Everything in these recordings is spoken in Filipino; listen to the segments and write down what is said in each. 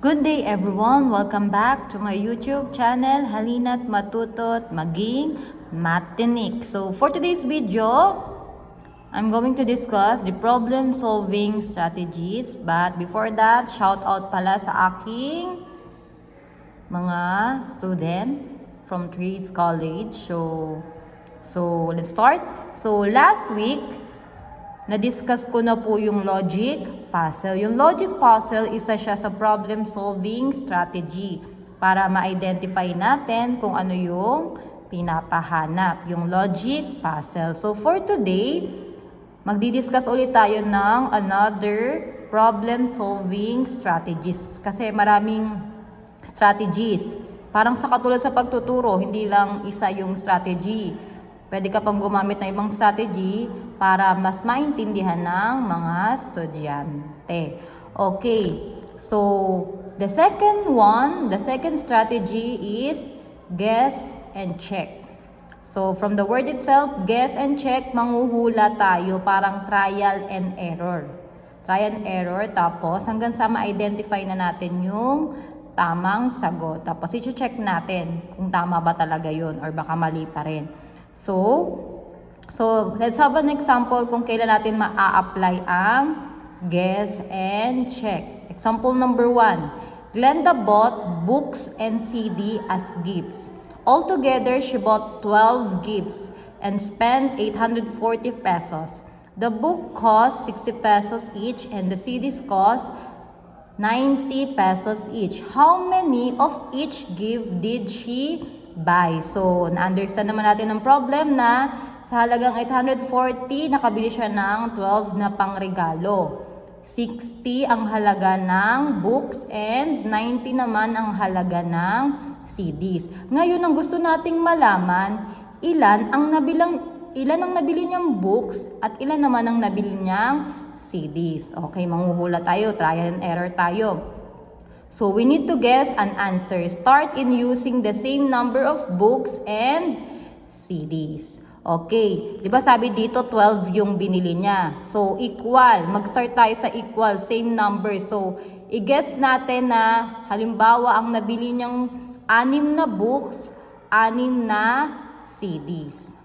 Good day everyone! Welcome back to my YouTube channel, Halina't Matuto't Maging Matinik. So for today's video, I'm going to discuss the problem solving strategies. But before that, shout out pala sa aking mga student from Trees College. So let's start. So last week, na-discuss ko na po yung logic puzzle. Yung logic puzzle, isa siya sa problem solving strategy para ma-identify natin kung ano yung pinapahanap, yung logic puzzle. So for today, magdi-discuss ulit tayo ng another problem solving strategies. Kasi maraming strategies. Parang sa katulad sa pagtuturo, hindi lang isa yung strategy. Pwede ka pang gumamit ng ibang strategy para mas maintindihan ng mga estudyante. Okay, so the second strategy is guess and check. So from the word itself, guess and check, manghuhula tayo, parang trial and error. Trial and error, tapos hanggang sa ma-identify na natin yung tamang sagot. Tapos i-check natin kung tama ba talaga yun or baka mali pa rin. So let's have an example kung kailan natin ma-apply ang guess and check. Example number 1. Glenda bought books and CD as gifts. Altogether, she bought 12 gifts and spent 840 pesos. The book cost 60 pesos each and the CDs cost 90 pesos each. How many of each gift did she buy? So, na-understand naman natin ang problem na sa halagang 840, nakabili siya ng 12 na pangregalo. 60 ang halaga ng books and 90 naman ang halaga ng CDs. Ngayon, ang gusto nating malaman, ilan ang nabili niyang books at ilan naman ang nabili niyang CDs. Okay, manghuhula tayo, trial and error tayo. So we need to guess an answer. Start in using the same number of books and CDs. Okay, 'di ba sabi dito 12 yung binili niya. So equal, mag-start tayo sa equal, same number. So i-guess natin na halimbawa ang nabili niyang 6 na books, 6 na CDs.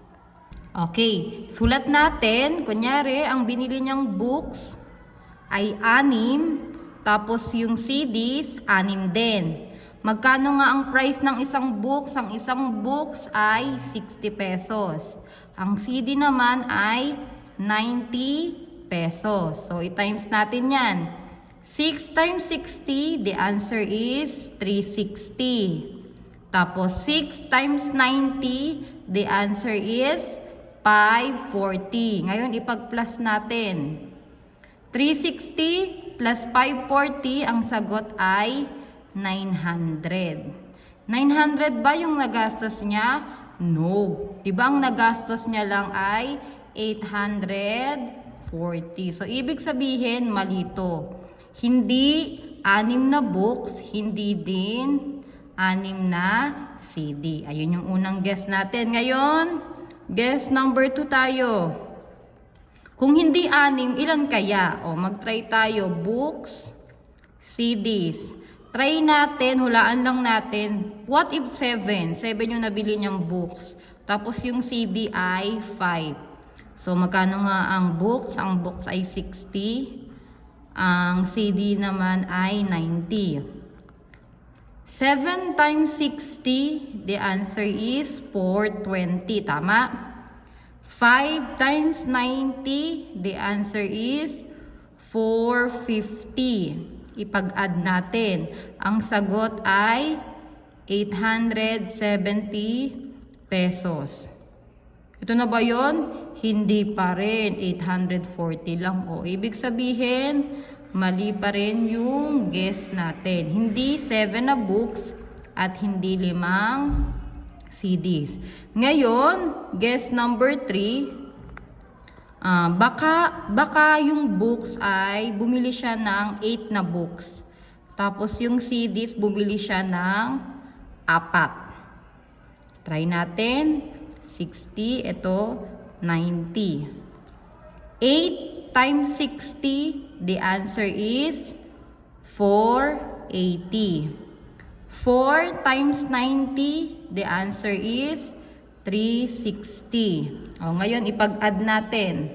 Okay, sulat natin, kunyari ang binili niyang books ay 6. Tapos yung CDs, 6 din. Magkano nga ang price ng isang books? Ang isang books ay 60 pesos. Ang CD naman ay 90 pesos. So, i-times natin yan. 6 times 60, the answer is 360. Tapos 6 times 90, the answer is 540. Ngayon, ipag-plus natin. 360 plus 540, ang sagot ay 900. 900 ba yung nagastos niya? No. Diba ang nagastos niya lang ay 840. So, ibig sabihin, malito. Hindi 6 na books, hindi din 6 na CD. Ayun yung unang guess natin. Ngayon, guess number 2 tayo. Kung hindi 6, ilan kaya? O, mag-try tayo. Books, CDs. Try natin, hulaan lang natin. What if 7? 7 yung nabili niyang books. Tapos yung CD ay 5. So, magkano nga ang books? Ang books ay 60. Ang CD naman ay 90. 7 times 60, the answer is 420. Tama? 5 times 90, the answer is 450. Ipag-add natin. Ang sagot ay 870 pesos. Ito na ba yon? Hindi pa rin. 840 lang. O, ibig sabihin, mali pa rin yung guess natin. Hindi 7 na books at hindi 5 CDs. Ngayon, guess number 3. Baka yung books ay bumili siya ng 8 na books. Tapos yung CDs bumili siya ng 4. Try natin. 60, ito 90. 8 times 60, the answer is 4 80. 4 times 90, the answer is 360. O, ngayon, ipag-add natin.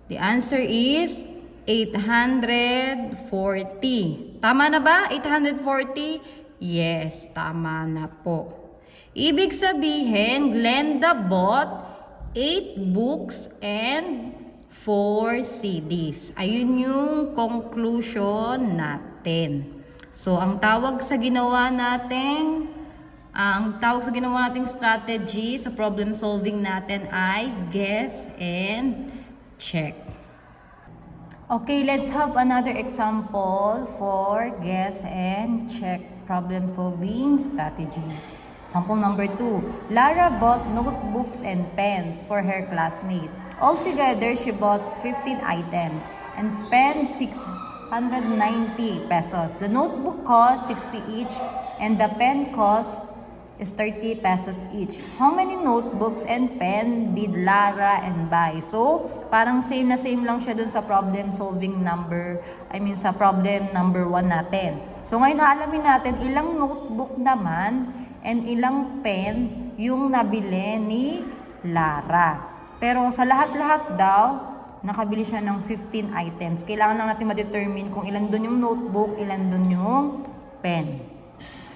The answer is 840. Tama na ba? 840? Yes, tama na po. Ibig sabihin, Glenda bought 8 books and 4 CDs. Ayun yung conclusion natin. So, ang tawag sa ginawa nating strategy sa problem solving natin ay guess and check. Okay, let's have another example for guess and check problem solving strategy. Example number 2. Lara bought notebooks and pens for her classmate. Altogether, she bought 15 items and spent 690 pesos. The notebook cost 60 each and the pen cost is 30 pesos each. How many notebooks and pen did Lara and buy? So, parang same na same lang siya dun sa problem solving sa problem number 1 natin. So, ngayon alamin natin ilang notebook naman and ilang pen yung nabili ni Lara. Pero sa lahat-lahat daw, nakabili siya ng 15 items. Kailangan lang natin ma-determine kung ilan dun yung notebook, ilan dun yung pen.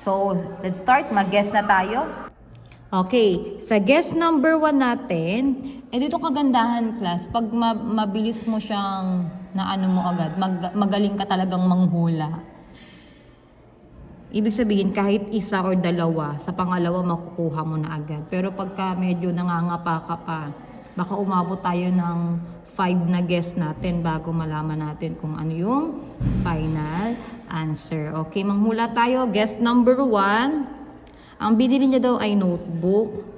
So, let's start. Mag-guess na tayo. Okay, sa guess number 1 natin, dito kagandahan class, pag mabilis mo siyang naano mo agad, magaling ka talagang manghula. Ibig sabihin, kahit isa or dalawa, sa pangalawa makukuha mo na agad. Pero pagka medyo nangangapa ka pa, baka umabot tayo ng 5 na guess natin bago malaman natin kung ano yung final answer. Okay, manghula tayo. Guess number 1. Ang binili niya daw ay notebook.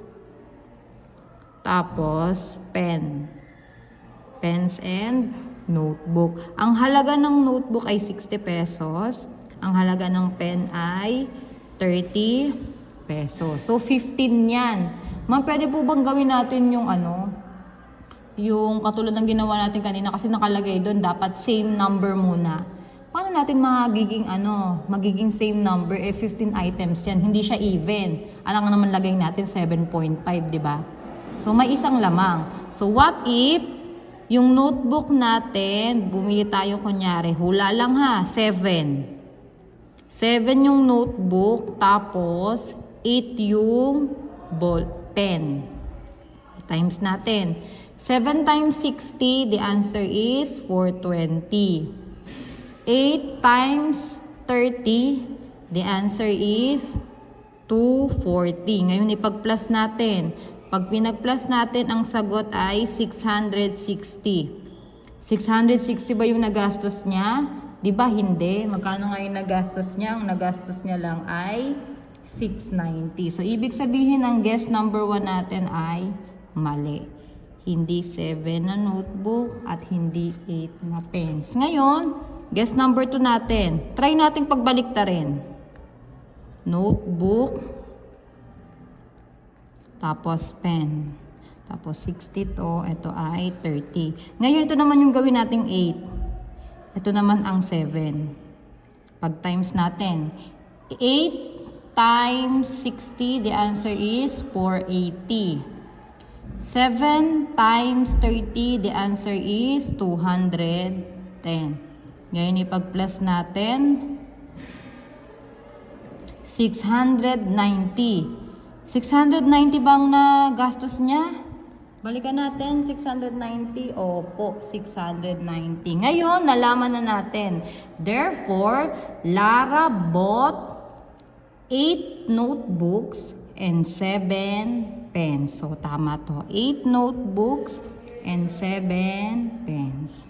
Tapos, pen. Pens and notebook. Ang halaga ng notebook ay 60 pesos. Ang halaga ng pen ay 30 pesos. So, 15 yan. Ma'am, pwede po bang gawin natin yung yung katulad ng ginawa natin kanina kasi nakalagay doon, dapat same number muna. Paano natin magiging same number? 15 items yan. Hindi siya even. Alam nga naman lagay natin 7.5, di ba? So, may isang lamang. So, what if yung notebook natin, bumili tayo kunyari, hula lang ha, 7. 7 yung notebook, tapos 8 yung ball pen. Times natin. 7 times 60, the answer is 420. 8 times 30, the answer is 240. Ngayon, ipag-plus natin. Pag pinag-plus natin, ang sagot ay 660. 660 ba yung nagastos niya? Di ba hindi? Magkano nga yung nagastos niya? Ang nagastos niya lang ay 690. So, ibig sabihin, ang guess number 1 natin ay mali. Hindi 7 na notebook at hindi 8 na pens. Ngayon, guess number 2 natin. Try natin pagbaliktarin. Notebook, tapos pen. Tapos 60 to, ito ay 30. Ngayon, ito naman yung gawin nating 8. Ito naman ang 7. Pag times natin. 8 times 60, the answer is 480. 7 times 30, the answer is 210. Ngayon, ipag-plus natin. 690. 690 bang na gastos niya? Balikan natin, 690. Opo, 690. Ngayon, nalaman na natin. Therefore, Lara bought 8 notebooks and 7 pens. So, tama to. 8 notebooks and 7 pens.